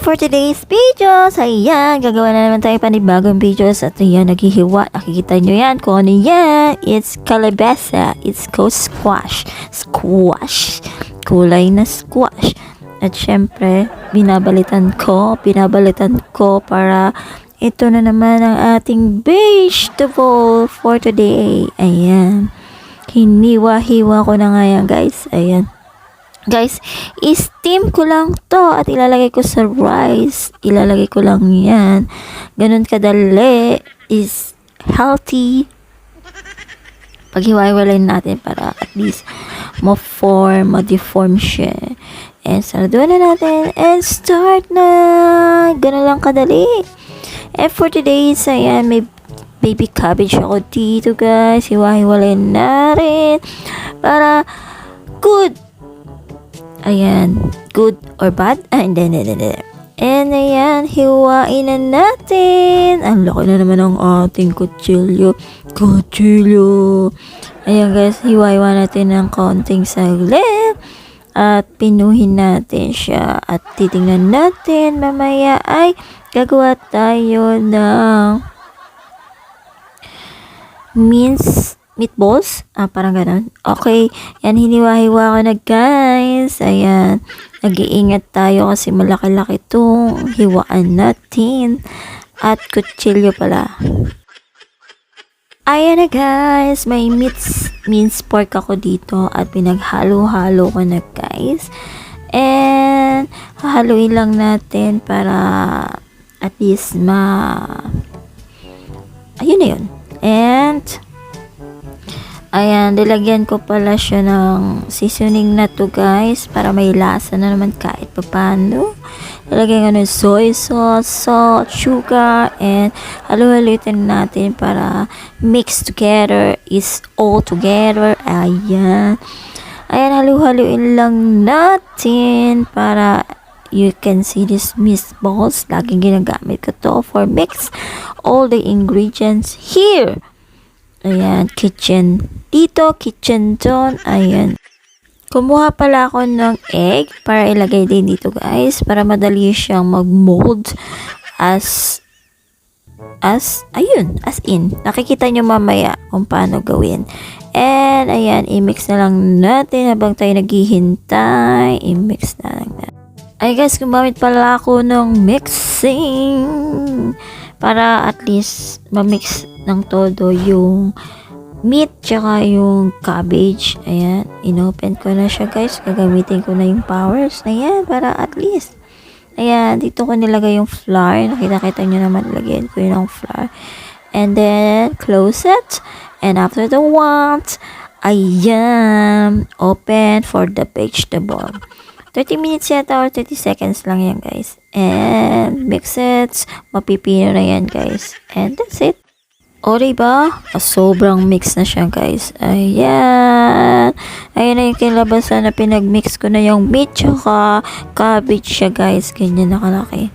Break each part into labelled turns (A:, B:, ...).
A: For today's videos, ayan, gagawa na naman tayo panibagong videos at ayan, naghihiwa. Nakikita nyo yan kung ano yan. It's calabasa. It's called squash. Squash. Kulay na squash. At syempre, binabalitan ko para ito na naman ang ating vegetable for today. Ayan. Hiniwa-hiwa ko na nga yan, guys. Ayan. Guys, i-steam ko lang to at ilalagay ko sa rice. Ilalagay ko lang yan. Ganun kadali. Is healthy. Paghiwa-hiwalayin natin para at least ma-deform siya. And saraduan na natin. And start na. Ganun lang kadali. And for today's, ayan, may baby cabbage ako dito, guys. Hiwa-hiwalayin na rin. Para good. Ayan, good or bad? Hindi. And ayan, hiwain na natin. Ang laki na naman ng ating kutsilyo. Ayan guys, hiwa-hiwa natin ng konting saglit. At pinuhin natin siya. At titingnan natin, mamaya ay gagawa tayo ng meatballs? Parang ganun. Okay. Yan, hiniwa-hiwa ko na, guys. Ayan. Nag-iingat tayo kasi malaki-laki itong hiwaan natin. At kutsilyo pala. Ayan na, guys. May minced pork ako dito at pinaghalo-halo ko na, guys. And hahaluin lang natin para at least ayun na yun. And ayan, nilagyan ko pala siya ng seasoning na to, guys, para may lasa na naman kahit paano. Nilagyan ko ng soy sauce, salt, sugar, and halu-halutin natin para mix together, is all together. Ayan. Ayan, halu-haluin lang natin para you can see this meatballs. Laging ginagamit ko to for mix all the ingredients here. Ayan, kitchen dito, kitchen doon. Ayan. Kumuha pala ako ng egg para ilagay din dito, guys. Para madali siyang mag-mold as in. Nakikita nyo mamaya kung paano gawin. And, ayan, i-mix na lang natin habang tayo naghihintay. I-mix na lang natin. Ay, guys, gumamit pala ako ng mixing para at least ma-mix ng todo yung meat tsaka yung cabbage. Ayan, inopen ko na siya, guys. Gagamitin ko na yung powers na yan para at least. Ayan, dito ko nilagay yung flour. Nakita-kita nyo naman, lagyan ko yung flour. And then, close it. And after the want, ayan, open for the vegetable. 30 minutes yata or 30 seconds lang yan, guys. And mix it. Mapipino na yan, guys. And that's it. O, diba? Sobrang mix na siya, guys. Ayan. Ayan na yung kilabasan na pinagmix ko na yung meat tsaka cabbage siya, guys. Ganyan nakalaki.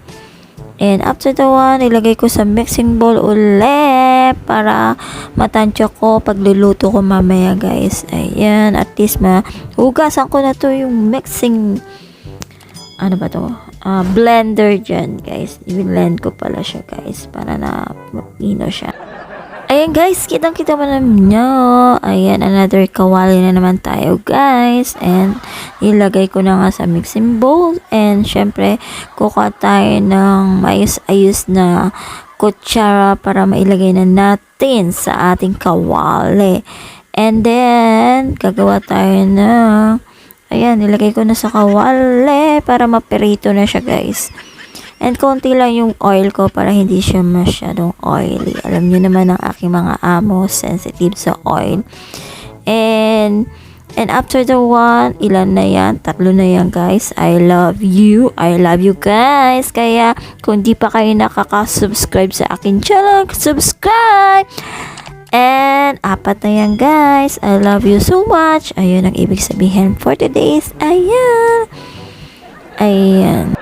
A: And after the one, ilagay ko sa mixing bowl ulit para matansya ko pagluluto ko mamaya, guys. Ayan. At least mahugasan ko na to yung mixing ano ba to? Blender dyan, guys. I-blend ko pala siya, guys. Para na mapino siya. Ayan, guys. Kitang-kita mo naman nyo. Ayan, another kawali na naman tayo, guys. And ilagay ko na nga sa mixing bowl. And syempre, kukuha tayo ng maayos-ayos na kutsara para mailagay na natin sa ating kawali. And then, gagawa tayo na ayan, nilagay ko na sa kawali para maperito na siya, guys. And konti lang yung oil ko para hindi siya masyadong oily. Alam niyo naman ang aking mga amo, sensitive sa oil. And after the one, ilan na yan? 3 na yan, guys. I love you. I love you, guys. Kaya, kung di pa kayo nakaka-subscribe sa akin channel, subscribe! And 4 na yan, guys. I love you so much. Ayun ang ibig sabihin for today's. Ayan. Ayan.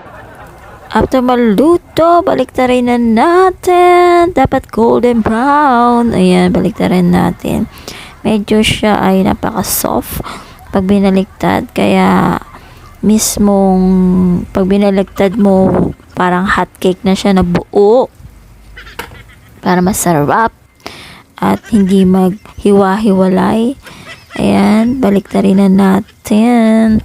A: After maluto, baliktarin na natin. Dapat golden brown. Ayan, baliktarin natin. Medyo siya ay napaka-soft pag binaliktad. Kaya, mismong pag binaliktad mo, parang hot cake na siya na buo. Para masarap. At hindi maghiwa-hiwalay. Ayan, baliktarin na natin.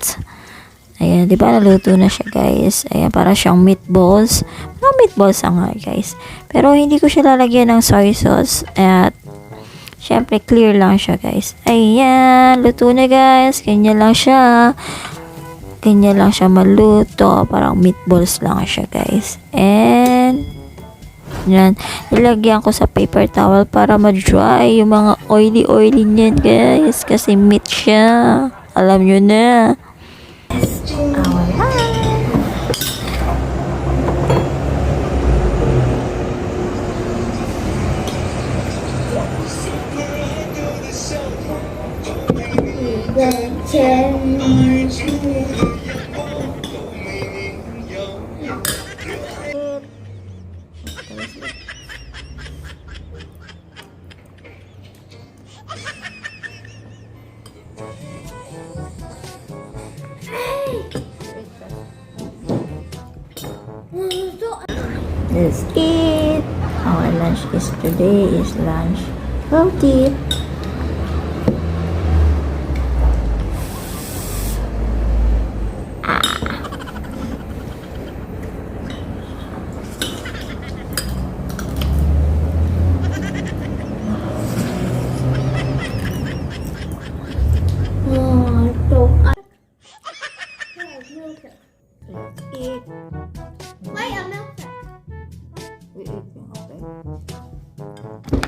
A: Ayan, di ba naluto na siya, guys? Ayan, para siyang meatballs. Mga meatballs nga, guys. Pero hindi ko siya lalagyan ng soy sauce. At syempre, clear lang siya, guys. Ayan, luto na, guys. Ganyan lang siya. Ganyan lang siya maluto. Parang meatballs lang siya, guys. And yan, nilagyan ko sa paper towel para ma-dry yung mga oily niyan, guys. Kasi meat siya. Alam nyo na. Let's eat. Our lunch is today is lunch healthy. Eat.
B: Wait, a milkshake.
A: We eat, okay.